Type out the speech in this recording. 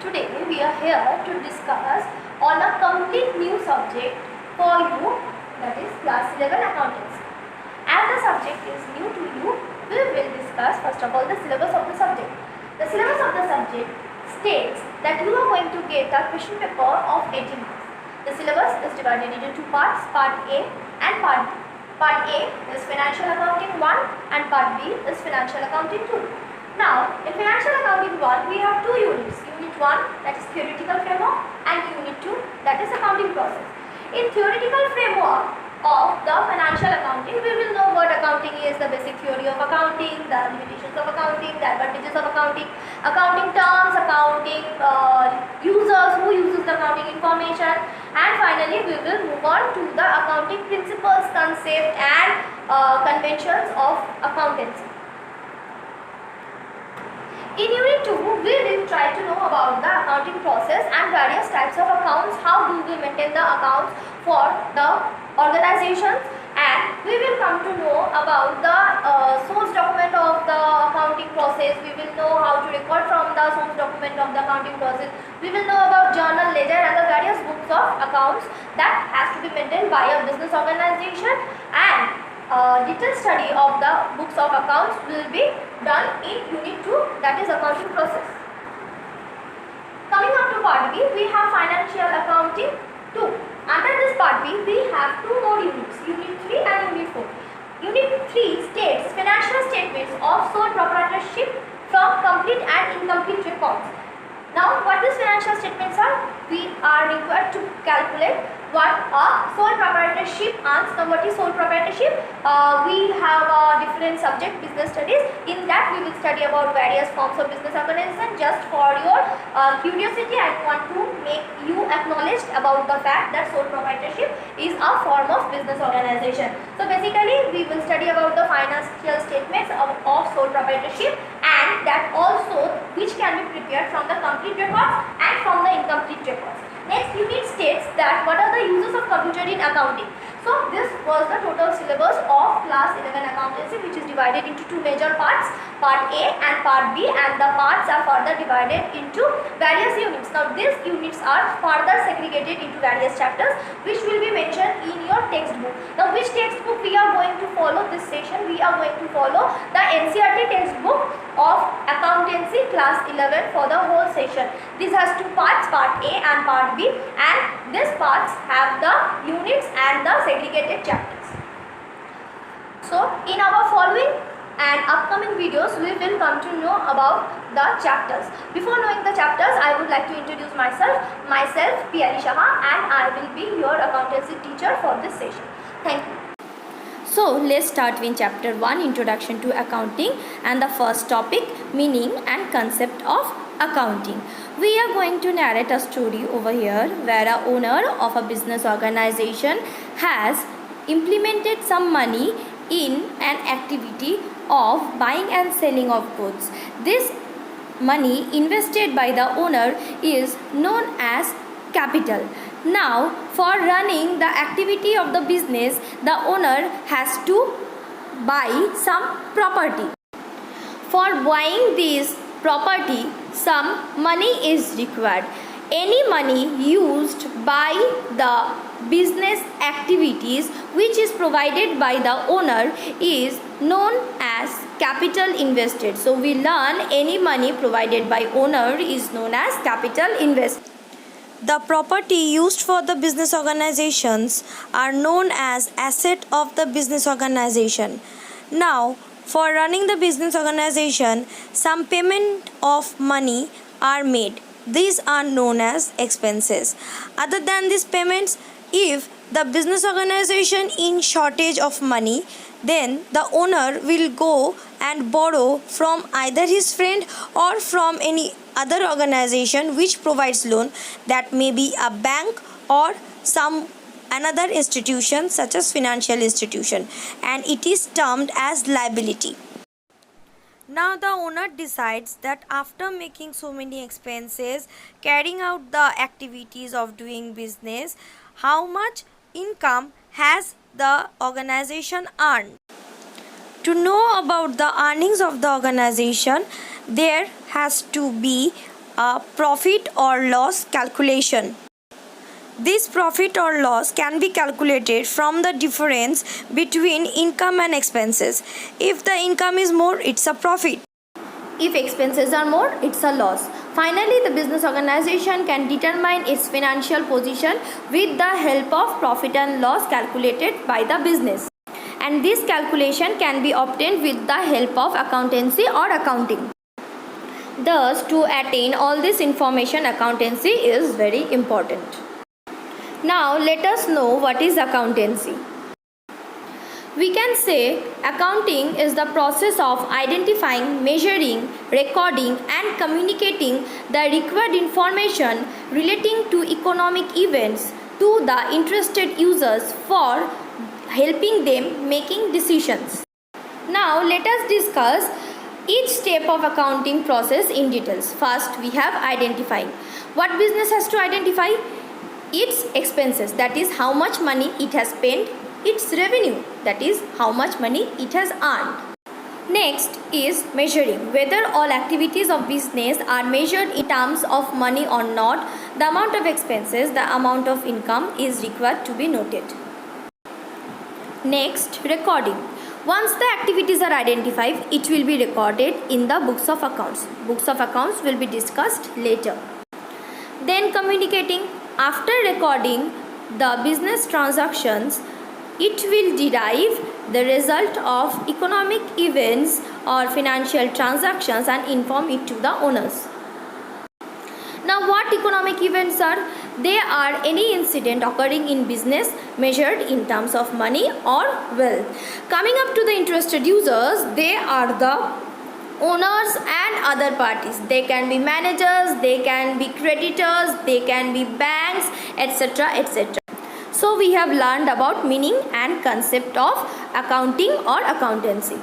Today we are here to discuss on a complete new subject for you, that is class 11 accountancy. As the subject is new to you, we will discuss first of all the syllabus of the subject. The syllabus of the subject states that you are going to get a question paper of 80 marks. The syllabus is divided into two parts, part A and part B. Part A is financial accounting 1 and part B is financial accounting 2. Now, in financial accounting 1, we have two units. Unit 1, that is theoretical framework, and Unit 2, that is accounting process. In theoretical framework of the financial accounting, we will know what accounting is, the basic theory of accounting, the limitations of accounting, the advantages of accounting, accounting terms, accounting users, who uses the accounting information, and finally we will move on to the accounting principles, concept and conventions of accountancy. In Unit 2, we will try to know about the accounting process and various types of accounts, how do we maintain the accounts for the organizations, and we will come to know about the source document of the accounting process. We will know how to record from the source document of the accounting process. We will know about journal, ledger and the various books of accounts that has to be maintained by a business organization, and detailed study of the books of accounts will be done in Unit 2, that is accounting process. Coming up to part B, we have financial accounting 2. Under this part B, we have two more units, Unit 3 and Unit 4. Unit 3 states financial statements of sole proprietorship from complete and incomplete records. Now, what these financial statements are? We are required to calculate what a sole proprietorship earns. Now, what is sole proprietorship? We have a different subject, business studies. In that, we will study about various forms of business organization. Just for your curiosity, I want to make you acknowledged about the fact that sole proprietorship is a form of business organization. So, basically, we will study about the financial statements of sole proprietorship, and that also which can be prepared from the complete records and from the incomplete records. Next unit states that what are the uses of computer in accounting. So this was the total syllabus of class 11 accountancy, which is divided into two major parts, part A and part B, and the parts are further divided into various units. Now these units are further segregated into various chapters which will be mentioned in your textbook. Now which textbook we are going to follow this session? We are going to follow the NCERT textbook of accountancy class 11 for the whole session. This has two parts, part A and part B, and these parts have the units and the segregated chapters. So in our following and upcoming videos, we will come to know about the chapters. Before knowing the chapters, I would like to introduce myself, Piyali Shaha, and I will be your accountancy teacher for this session. Thank you. So let's start with chapter 1, introduction to accounting, and the first topic, meaning and concept of accounting. We are going to narrate a story over here where a owner of a business organization has implemented some money in an activity of buying and selling of goods. This money invested by the owner is known as capital. Now, for running the activity of the business, the owner has to buy some property. For buying this property, some money is required. Any money used by the business activities which is provided by the owner is known as capital invested. So we learn any money provided by owner is known as capital invested. The property used for the business organizations are known as asset of the business organization. Now, for running the business organization, some payment of money are made. These are known as expenses. Other than these payments, if the business organization in shortage of money, then the owner will go and borrow from either his friend or from any other organization which provides loan, that may be a bank or some another institution such as financial institution, and it is termed as liability. Now the owner decides that after making so many expenses, carrying out the activities of doing business, how much income has the organization earned. To know about the earnings of the organization, there has to be profit or loss calculation. This profit or loss can be calculated from the difference between income and expenses. If the income is more, it's a profit. If expenses are more, it's a loss. Finally, the business organization can determine its financial position with the help of profit and loss calculated by the business. And this calculation can be obtained with the help of accountancy or accounting. Thus, to attain all this information, accountancy is very important. Now, let us know what is accountancy. We can say accounting is the process of identifying, measuring, recording and communicating the required information relating to economic events to the interested users for helping them making decisions. Now let us discuss each step of accounting process in details. First, we have identifying. What business has to identify? Its expenses, that is how much money it has spent. Its revenue, that is how much money it has earned. Next is measuring, whether all activities of business are measured in terms of money or not. The amount of expenses, the amount of income is required to be noted. Next, recording. Once the activities are identified, it will be recorded in the books of accounts. Books of accounts will be discussed later. Then communicating. After recording the business transactions, it will derive the result of economic events or financial transactions and inform it to the owners. Now, what economic events are? They are any incident occurring in business measured in terms of money or wealth. Coming up to the interested users, they are the owners and other parties. They can be managers, they can be creditors, they can be banks, etc., etc. So we have learned about meaning and concept of accounting or accountancy.